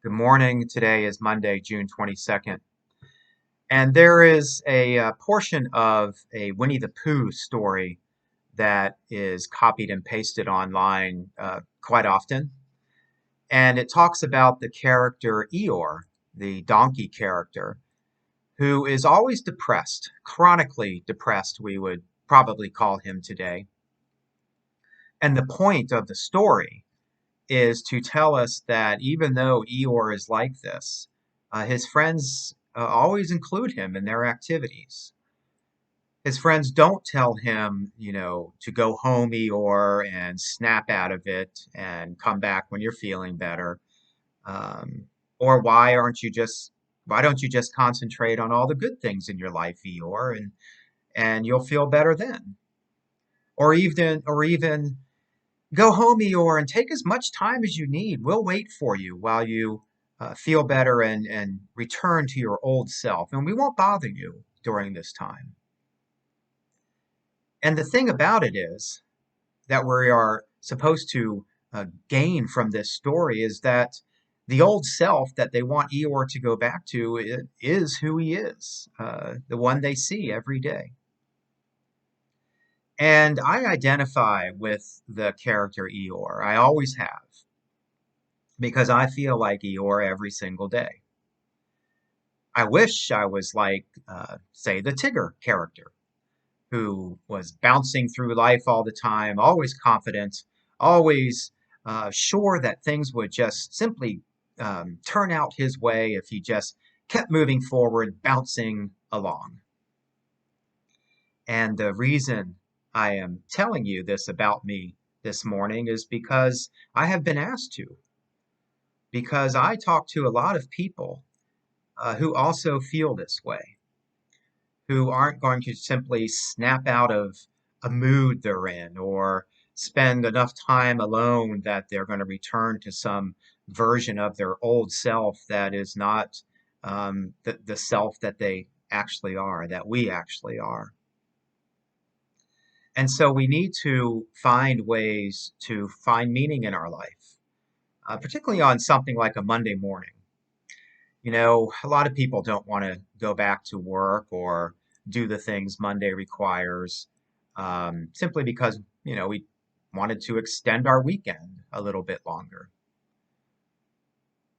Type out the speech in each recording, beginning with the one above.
Good morning. Today is Monday, June 22nd. And there is a portion of a Winnie the Pooh story that is copied and pasted online quite often. And it talks about the character Eeyore, the donkey character, who is always depressed, chronically depressed, we would probably call him today. And the point of the story is to tell us that even though Eeyore is like this, his friends always include him in their activities. His friends don't tell him, to go home, Eeyore, and snap out of it and come back when you're feeling better. Um, or why don't you just concentrate on all the good things in your life, Eeyore, and you'll feel better then. Or even go home, Eeyore, and take as much time as you need. We'll wait for you while you feel better and return to your old self, and we won't bother you during this time. And the thing about it is that we are supposed to gain from this story is that the old self that they want Eeyore to go back to is who he is, the one they see every day. And I identify with the character Eeyore. I always have, because I feel like Eeyore every single day. I wish I was like, say, the Tigger character, who was bouncing through life all the time, always confident, always sure that things would just simply turn out his way if he just kept moving forward, bouncing along. And the reason I am telling you this about me this morning is because I have been asked to, because I talk to a lot of people who also feel this way, who aren't going to simply snap out of a mood they're in or spend enough time alone that they're going to return to some version of their old self that is not the self that they actually are, that we actually are. And so we need to find ways to find meaning in our life, particularly on something like a Monday morning. A lot of people don't want to go back to work or do the things Monday requires, simply because, we wanted to extend our weekend a little bit longer.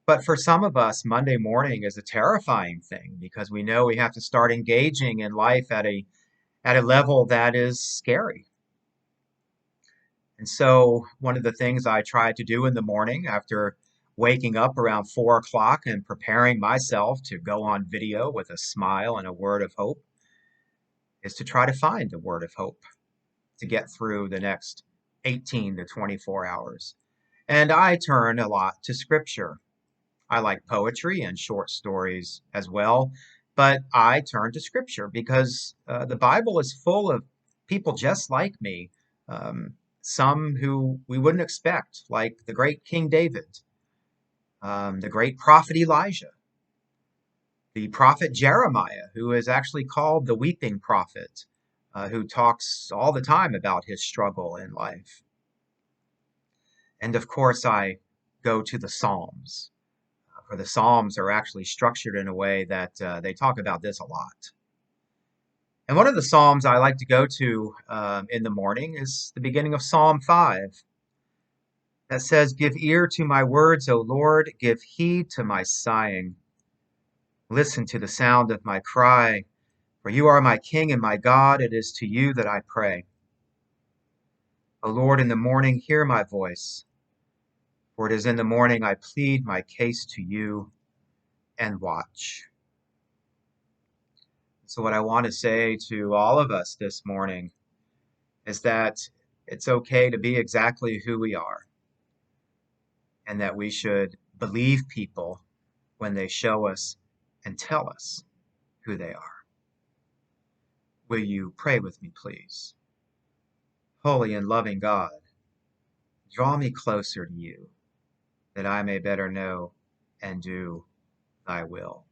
But for some of us, Monday morning is a terrifying thing because we know we have to start engaging in life at a level that is scary. And so one of the things I try to do in the morning after waking up around 4 o'clock and preparing myself to go on video with a smile and a word of hope is to try to find a word of hope to get through the next 18 to 24 hours. And I turn a lot to scripture. I like poetry and short stories as well, but I turn to scripture because the Bible is full of people just like me, um, some who we wouldn't expect, like the great King David, the great prophet Elijah, the prophet Jeremiah, who is actually called the weeping prophet, who talks all the time about his struggle in life. And of course, I go to the Psalms, for the Psalms are actually structured in a way that they talk about this a lot. And one of the Psalms I like to go to in the morning is the beginning of Psalm 5 that says, "Give ear to my words, O Lord, give heed to my sighing. Listen to the sound of my cry, for you are my King and my God. It is to you that I pray. O Lord, in the morning hear my voice, for it is in the morning I plead my case to you and watch." So what I want to say to all of us this morning is that it's okay to be exactly who we are, and that we should believe people when they show us and tell us who they are. Will you pray with me, please? Holy and loving God, draw me closer to you, that I may better know and do thy will.